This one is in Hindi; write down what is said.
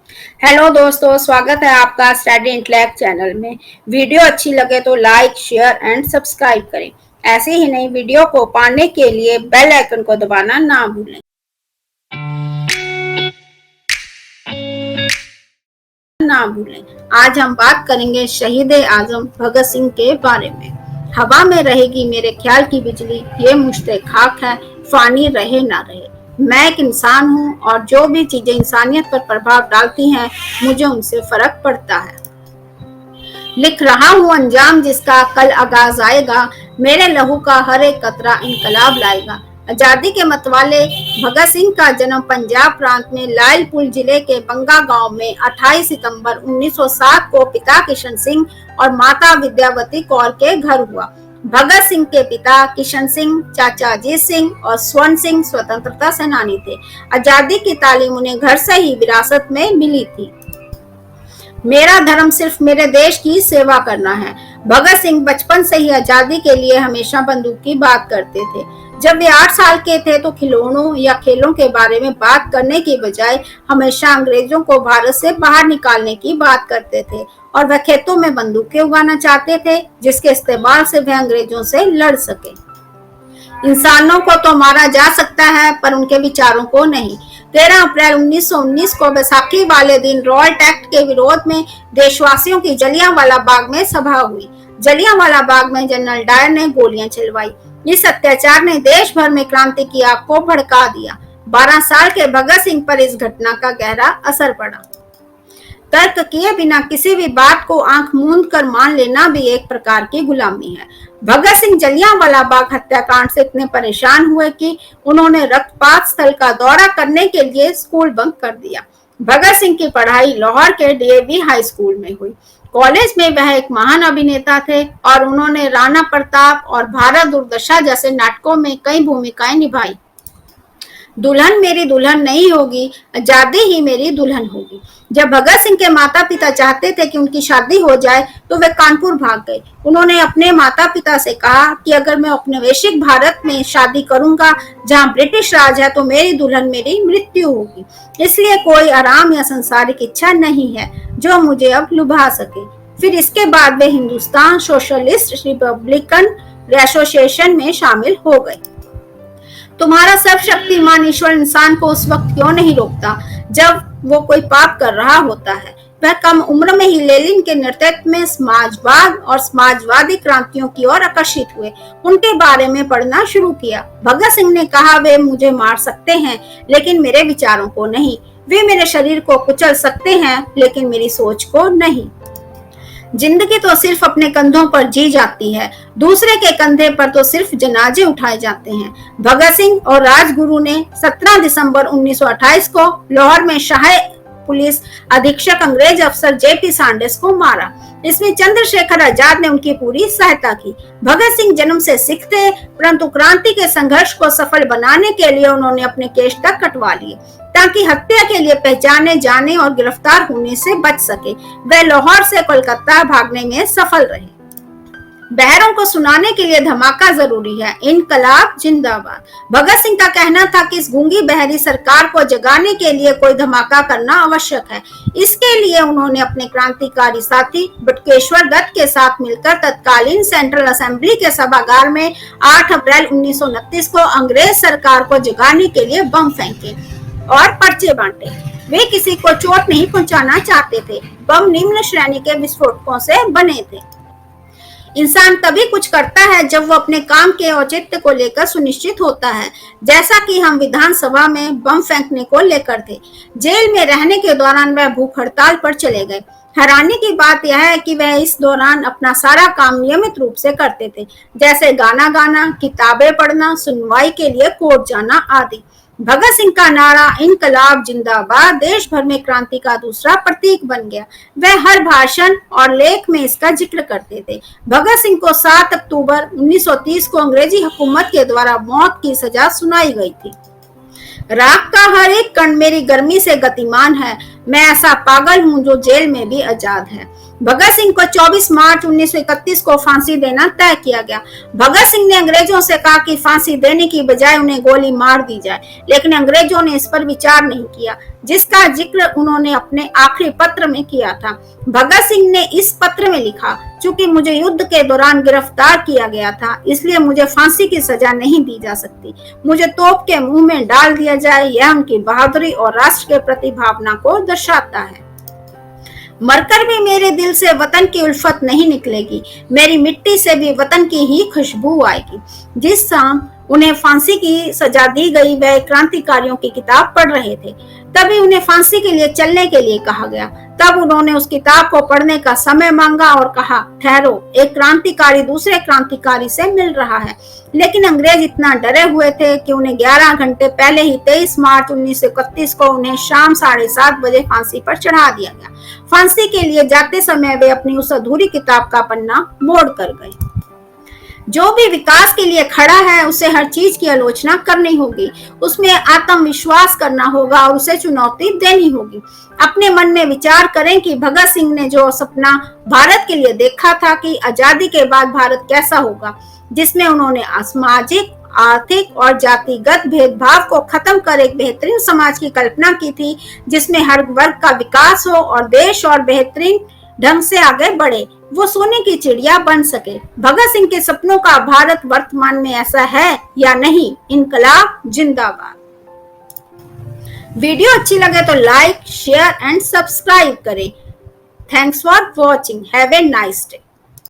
हेलो दोस्तों, स्वागत है आपका स्टडी इंटेलेक्ट चैनल में। वीडियो अच्छी लगे तो लाइक, शेयर एंड सब्सक्राइब करें। ऐसे ही नई वीडियो को पाने के लिए बेल आइकन को दबाना ना भूलें। आज हम बात करेंगे शहीद आजम भगत सिंह के बारे में। हवा में रहेगी मेरे ख्याल की बिजली, ये मुश्ते खाक है, फानी रहे ना रहे। मैं एक इंसान हूँ और जो भी चीजें इंसानियत पर प्रभाव डालती हैं, मुझे उनसे फर्क पड़ता है। लिख रहा हूँ अंजाम जिसका कल आगाज आएगा, मेरे लहू का हर एक कतरा इनकलाब लाएगा। आजादी के मतवाले भगत सिंह का जन्म पंजाब प्रांत में लायलपुर जिले के बंगा गांव में 28 सितंबर 1907 को पिता किशन सिंह और माता विद्यावती कौर के घर हुआ। भगत सिंह के पिता किशन सिंह, चाचा अजीत सिंह और स्वर्ण सिंह स्वतंत्रता सेनानी थे। आजादी की तालीम उन्हें घर से ही विरासत में मिली थी। मेरा धर्म सिर्फ मेरे देश की सेवा करना है। भगत सिंह बचपन से ही आजादी के लिए हमेशा बंदूक की बात करते थे। जब वे 8 साल के थे तो खिलौनों या खेलों के बारे में बात करने की बजाय हमेशा अंग्रेजों को भारत से बाहर निकालने की बात करते थे और वह खेतों में बंदूकें उगाना चाहते थे, जिसके इस्तेमाल से वह अंग्रेजों से लड़ सके। इंसानों को तो मारा जा सकता है पर उनके विचारों को नहीं। 13 अप्रैल 1919 को बैसाखी वाले दिन रॉयट एक्ट के विरोध में देशवासियों की जलियांवाला बाग में सभा हुई। जलियांवाला बाग में जनरल डायर ने गोलियां चलवाई। इस अत्याचार ने देश भर में क्रांति की आग को भड़का दिया। 12 साल के भगत सिंह पर इस घटना का गहरा असर पड़ा। तर्क किए बिना किसी भी बात को आंख मूंद कर मान लेना भी एक प्रकार की गुलामी है। भगत सिंह जलियांवाला बाग हत्याकांड से इतने परेशान हुए कि उन्होंने रक्तपात स्थल का दौरा करने के लिए स्कूल बंक कर दिया। भगत सिंह की पढ़ाई लाहौर के डीएवी हाई स्कूल में हुई। कॉलेज में वह एक महान अभिनेता थे और उन्होंने राणा प्रताप और भारत दुर्दशा जैसे नाटकों में कई भूमिकाएं निभाई। दुल्हन मेरी दुल्हन नहीं होगी, आजादी ही मेरी दुल्हन होगी। जब भगत सिंह के माता पिता चाहते थे कि उनकी शादी हो जाए तो वे कानपुर भाग गए। उन्होंने अपने माता पिता से कहा कि अगर मैं औपनिवेशिक भारत में शादी करूंगा जहां ब्रिटिश राज है तो मेरी दुल्हन मेरी मृत्यु होगी। इसलिए कोई आराम या संसारिक इच्छा नहीं है जो मुझे अब लुभा सके। फिर इसके बाद वे हिंदुस्तान सोशलिस्ट रिपब्लिकन एसोसिएशन में शामिल हो गए। तुम्हारा सर्वशक्तिमान ईश्वर इंसान को उस वक्त क्यों नहीं रोकता जब वो कोई पाप कर रहा होता है। वह कम उम्र में ही लेनिन के नेतृत्व में समाजवाद और समाजवादी क्रांतियों की ओर आकर्षित हुए। उनके बारे में पढ़ना शुरू किया। भगत सिंह ने कहा, वे मुझे मार सकते हैं लेकिन मेरे विचारों को नहीं। वे मेरे शरीर को कुचल सकते हैं लेकिन मेरी सोच को नहीं। जिंदगी तो सिर्फ अपने कंधों पर जी जाती है, दूसरे के कंधे पर तो सिर्फ जनाजे उठाए जाते हैं। भगत सिंह और राजगुरु ने 17 दिसंबर 1928 को लाहौर में शाही पुलिस अधीक्षक अंग्रेज अफसर जेपी सांडेस को मारा। इसमें चंद्रशेखर आजाद ने उनकी पूरी सहायता की। भगत सिंह जन्म से सिख थे, परंतु क्रांति के संघर्ष को सफल बनाने के लिए उन्होंने अपने केश तक कटवा लिए ताकि हत्या के लिए पहचाने जाने और गिरफ्तार होने से बच सके। वे लाहौर से कोलकाता भागने में सफल रहे। बहरों को सुनाने के लिए धमाका जरूरी है, इनकलाब जिंदाबाद। भगत सिंह का कहना था कि इस गूंगी बहरी सरकार को जगाने के लिए कोई धमाका करना आवश्यक है। इसके लिए उन्होंने अपने क्रांतिकारी साथी बटुकेश्वर दत्त के साथ मिलकर तत्कालीन सेंट्रल असेंबली के सभागार में 8 अप्रैल 1929 को अंग्रेज सरकार को जगाने के लिए बम फेंके और पर्चे बांटे। वे किसी को चोट नहीं पहुंचाना चाहते थे। बम निम्न श्रेणी के विस्फोटकों से बने थे। इंसान तभी कुछ करता है जब वो अपने काम के औचित्य को लेकर सुनिश्चित होता है, जैसा कि हम विधानसभा में बम फेंकने को लेकर थे। जेल में रहने के दौरान वह भूख हड़ताल पर चले गए। हैरानी की बात यह है कि वह इस दौरान अपना सारा काम नियमित रूप से करते थे, जैसे गाना गाना, किताबें पढ़ना, सुनवाई के लिए कोर्ट जाना आदि। भगत सिंह का नारा इनकलाब जिंदाबाद देश भर में क्रांति का दूसरा प्रतीक बन गया। वह हर भाषण और लेख में इसका जिक्र करते थे। भगत सिंह को 7 अक्टूबर 1930 को अंग्रेजी हुकूमत के द्वारा मौत की सजा सुनाई गई थी। राख का हर एक कण मेरी गर्मी से गतिमान है, मैं ऐसा पागल हूँ जो जेल में भी आजाद है। भगत सिंह को 24 मार्च 1931 को फांसी देना तय किया गया। भगत सिंह ने अंग्रेजों से कहा कि फांसी देने की बजाय उन्हें गोली मार दी जाए, लेकिन अंग्रेजों ने इस पर विचार नहीं किया। जिसका जिक्र उन्होंने अपने आखिरी पत्र में किया था। भगत सिंह ने इस पत्र में लिखा, चूंकि मुझे युद्ध के दौरान गिरफ्तार किया गया था, इसलिए मुझे फांसी की सजा नहीं दी जा सकती। मुझे तोप के मुंह में डाल दिया जाए, यह उनकी बहादुरी और राष्ट्र के प्रति भावना को दर्शाता है। मरकर भी मेरे दिल से वतन की उल्फत नहीं निकलेगी, मेरी मिट्टी से भी वतन की ही खुशबू आएगी। जिस शाम उन्हें फांसी की सजा दी गई, वह क्रांतिकारियों की किताब पढ़ रहे थे। तभी उन्हें फांसी के लिए चलने के लिए कहा गया। तब उन्होंने उस किताब को पढ़ने का समय मांगा और कहा, ठहरो, एक क्रांतिकारी दूसरे क्रांतिकारी से मिल रहा है। लेकिन अंग्रेज इतना डरे हुए थे कि उन्हें 11 घंटे पहले ही 23 मार्च 1931 को उन्हें शाम 7:30 बजे फांसी पर चढ़ा दिया गया। फांसी के लिए जाते समय वे अपनी उस अधूरी किताब का पन्ना मोड़ कर गए। जो भी विकास के लिए खड़ा है, उसे हर चीज की आलोचना करनी होगी, उसमें आत्मविश्वास करना होगा और उसे चुनौती देनी होगी। अपने मन में विचार करें कि भगत सिंह ने जो सपना भारत के लिए देखा था कि आजादी के बाद भारत कैसा होगा, जिसमें उन्होंने सामाजिक, आर्थिक और जातिगत भेदभाव को खत्म कर एक बेहतरीन समाज की कल्पना की थी, जिसमें हर वर्ग का विकास हो और देश और बेहतरीन ढंग से आगे बढ़े, वो सोने की चिड़िया बन सके। भगत सिंह के सपनों का भारत वर्तमान में ऐसा है या नहीं? इनकलाब जिंदाबाद। वीडियो अच्छी लगे तो लाइक, शेयर एंड सब्सक्राइब करें। Thanks for watching. Have a nice day.